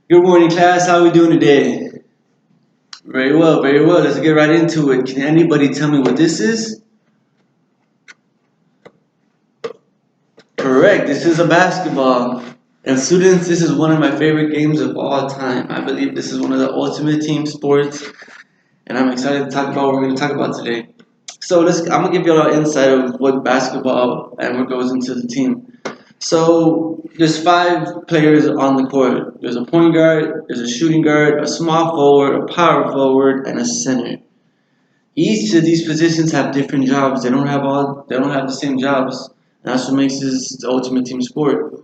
Good morning, class. How are we doing today? Very well, very well. Let's get right into it. Can anybody tell me what this is? Correct. This is a basketball. And students, this is one of my favorite games of all time. I believe this is one of the ultimate team sports, and I'm excited to talk about what we're going to talk about today. So I'm gonna give you all an insight of what basketball and what goes into the team. So there's five players on the court. There's a point guard, there's a shooting guard, a small forward, a power forward, and a center. Each of these positions have different jobs. They don't have the same jobs. And that's what makes this the ultimate team sport.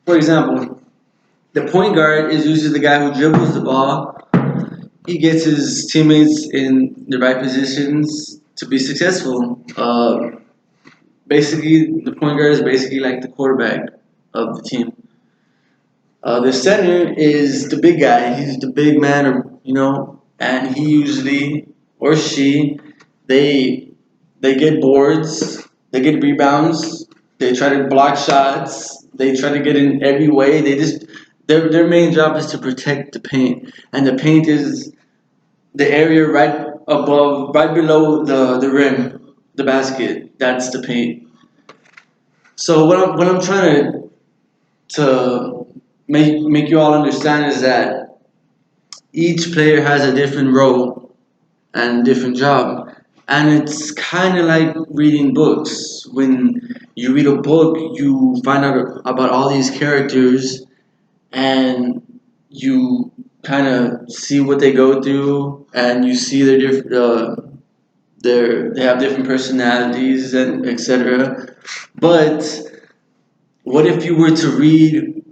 For example, the point guard is usually the guy who dribbles the ball. He gets his teammates in the right positions to be successful. Basically, the point guard is basically like the quarterback of the team. The center is the big guy. He's the big man, and he usually or she they they get boards, they get rebounds, they try to block shots, they try to get in every way. Their main job is to protect the paint, and the paint is the area right below the rim, the basket. That's the paint. So what I'm trying to make you all understand is that each player has a different role and different job. And it's kind of like reading books. When you read a book, you find out about all these characters and you kind of see what they go through and you see their different they have different personalities and etc. But what if you were to read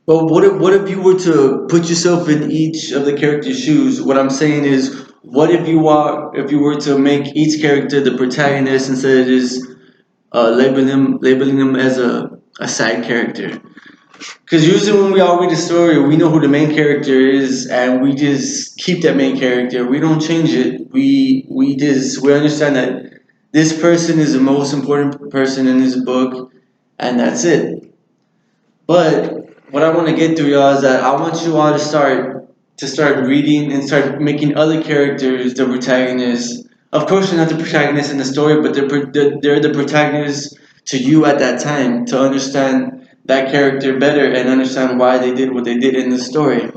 But what if you were to put yourself in each of the character's shoes? What I'm saying is, what if you were to make each character the protagonist instead of just labeling them as a side character? Because usually when we all read a story, we know who the main character is, and we just keep that main character. We don't change it. We understand that this person is the most important person in this book, and that's it. But what I want to get through, y'all, is that I want you all to start reading and start making other characters the protagonists. Of course, they're not the protagonists in the story, but they're the protagonists to you at that time to understand that character better and understand why they did what they did in the story.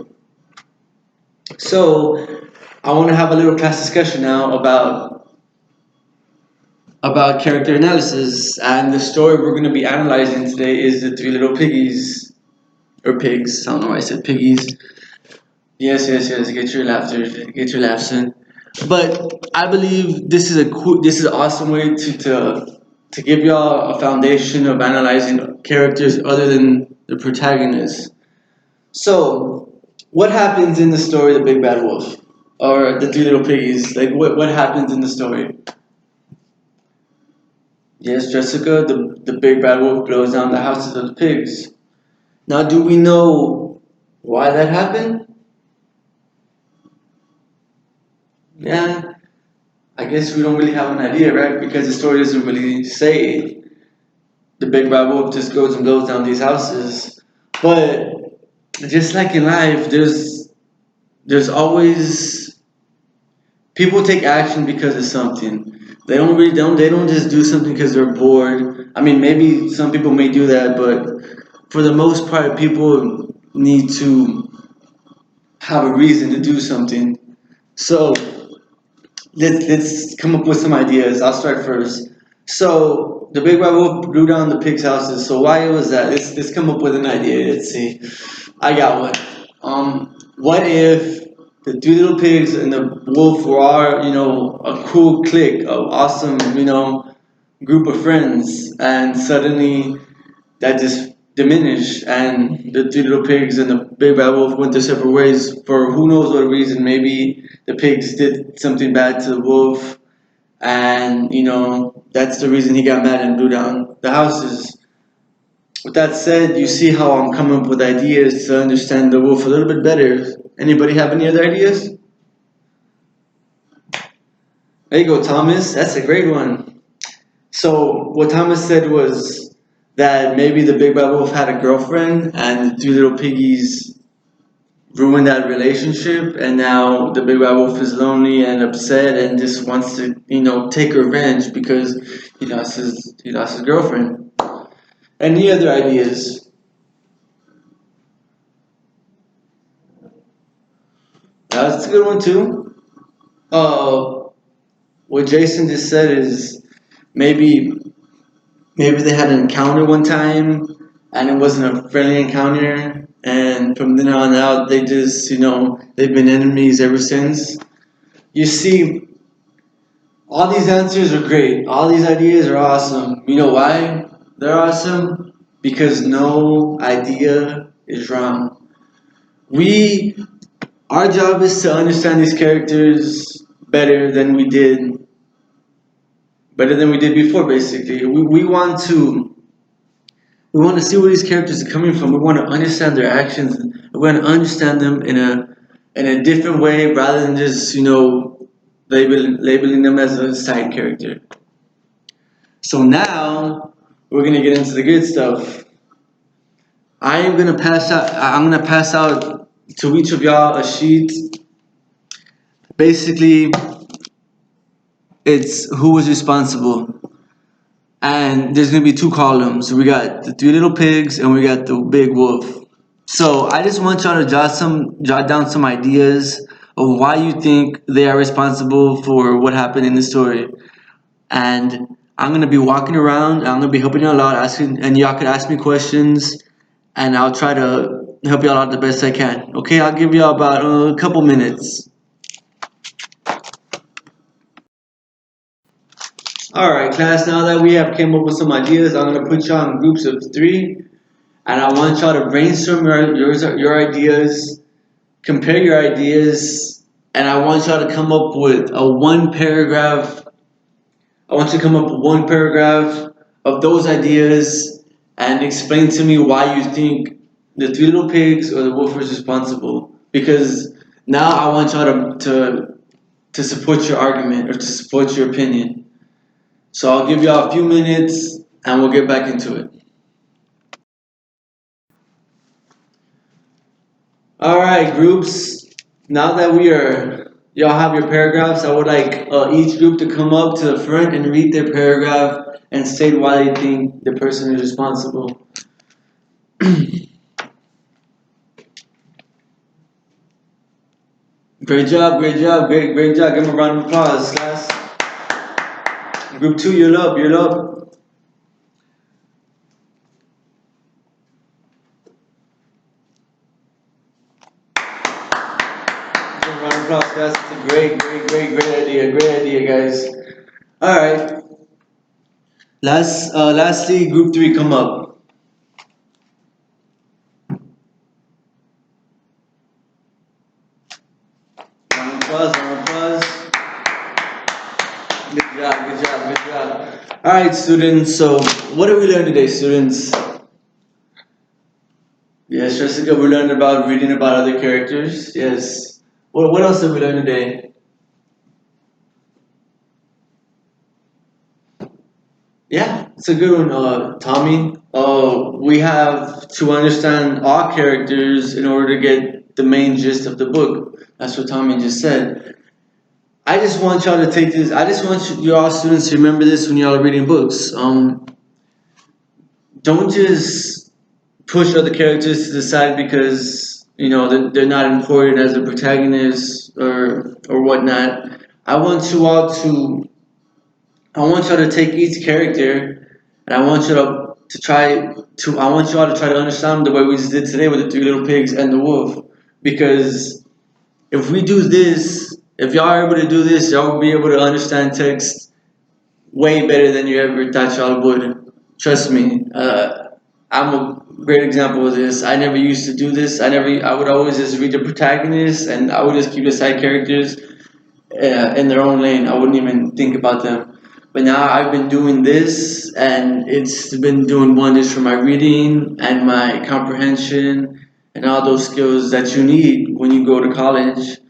So, I want to have a little class discussion now about character analysis, and the story we're going to be analyzing today is the Three Little Piggies or pigs. I don't know why I said piggies. Yes, yes, yes. Get your laughter. Get your laughs in. But I believe this is an awesome way to give y'all a foundation of analyzing characters other than the protagonist. So, what happens in the story, The Big Bad Wolf, or the Three Little Piggies? Like, what happens in the story? Yes, Jessica, the Big Bad Wolf blows down the houses of the pigs. Now, do we know why that happened? Yeah, I guess we don't really have an idea, right? Because the story doesn't really say the big bad wolf just goes and blows down these houses. But just like in life, there's always people take action because of something. They don't just do something because they're bored. I mean, maybe some people may do that, but for the most part, people need to have a reason to do something. So let's come up with some ideas. I'll start first. So the big bad wolf blew down the pig's houses. So why was that? Let's come up with an idea. Let's see. I got one. What if the three little pigs and the wolf were all a cool clique, of awesome group of friends, and suddenly that just diminished, and the three little pigs and the big bad wolf went their separate ways for who knows what reason. Maybe the pigs did something bad to the wolf, and that's the reason he got mad and blew down the houses. With that said, you see how I'm coming up with ideas to understand the wolf a little bit better. Anybody have any other ideas? There you go, Thomas. That's a great one. So what Thomas said was, that maybe the big bad wolf had a girlfriend and the three little piggies ruined that relationship, and now the big bad wolf is lonely and upset and just wants to, take revenge because he lost his girlfriend. Any other ideas? That's a good one too. Uh, what Jason just said is maybe maybe they had an encounter one time and it wasn't a friendly encounter, and from then on out they just they've been enemies ever since. You see, all these answers are great. All these ideas are awesome. You know why they're awesome? Because no idea is wrong. We, our job is to understand these characters better than we did, better than we did before. Basically, we want to see where these characters are coming from. We want to understand their actions. We want to understand them in a different way rather than just labeling them as a side character. So now we're gonna get into the good stuff. I'm gonna pass out to each of y'all a sheet. Basically, it's who was responsible, and there's gonna be two columns. We got the three little pigs, and we got the big wolf. So I just want y'all to jot down some ideas of why you think they are responsible for what happened in the story. And I'm gonna be walking around. I'm gonna be helping y'all out, asking, and y'all could ask me questions, and I'll try to help y'all out the best I can. Okay, I'll give y'all about a couple minutes. All right, class. Now that we have came up with some ideas, I'm gonna put y'all in groups of three, and I want y'all to brainstorm your ideas, compare your ideas, and I want y'all to come up with a one paragraph. I want you to come up with one paragraph of those ideas and explain to me why you think the three little pigs or the wolf is responsible. Because now I want y'all to support your argument or to support your opinion. So I'll give y'all a few minutes and we'll get back into it. All right, groups. Now that y'all have your paragraphs, I would like each group to come up to the front and read their paragraph and state why they think the person is responsible. Great job, great job, great job. Give them a round of applause, class. Group two, you're up, you're up. Give them a round of applause, guys. It's a great idea, guys. All right. Lastly, group three, come up. Round of applause, round of applause. Good job, good job, good job. All right, students. So, what did we learn today, students? Yes, Jessica, we learned about reading about other characters. Yes. What else did we learn today? Yeah, it's a good one, Tommy. We have to understand all characters in order to get the main gist of the book. That's what Tommy just said. I just want y'all to take this. I just want you all students to remember this when y'all are reading books. Don't just push other characters to the side because they're not important as a protagonist or whatnot. I want you all to I want y'all to take each character, and I want y'all to try to understand them the way we just did today with the three little pigs and the wolf. Because if we do this, if y'all are able to do this, y'all will be able to understand text way better than you ever thought y'all would. Trust me. I'm a great example of this. I never used to do this. I would always just read the protagonist, and I would just keep the side characters in their own lane. I wouldn't even think about them. But now I've been doing this, and it's been doing wonders for my reading and my comprehension and all those skills that you need when you go to college.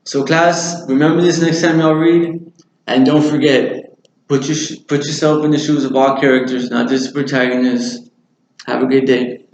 So, class, remember this next time y'all read, and don't forget Put yourself in the shoes of all characters, not just the protagonist. Have a good day.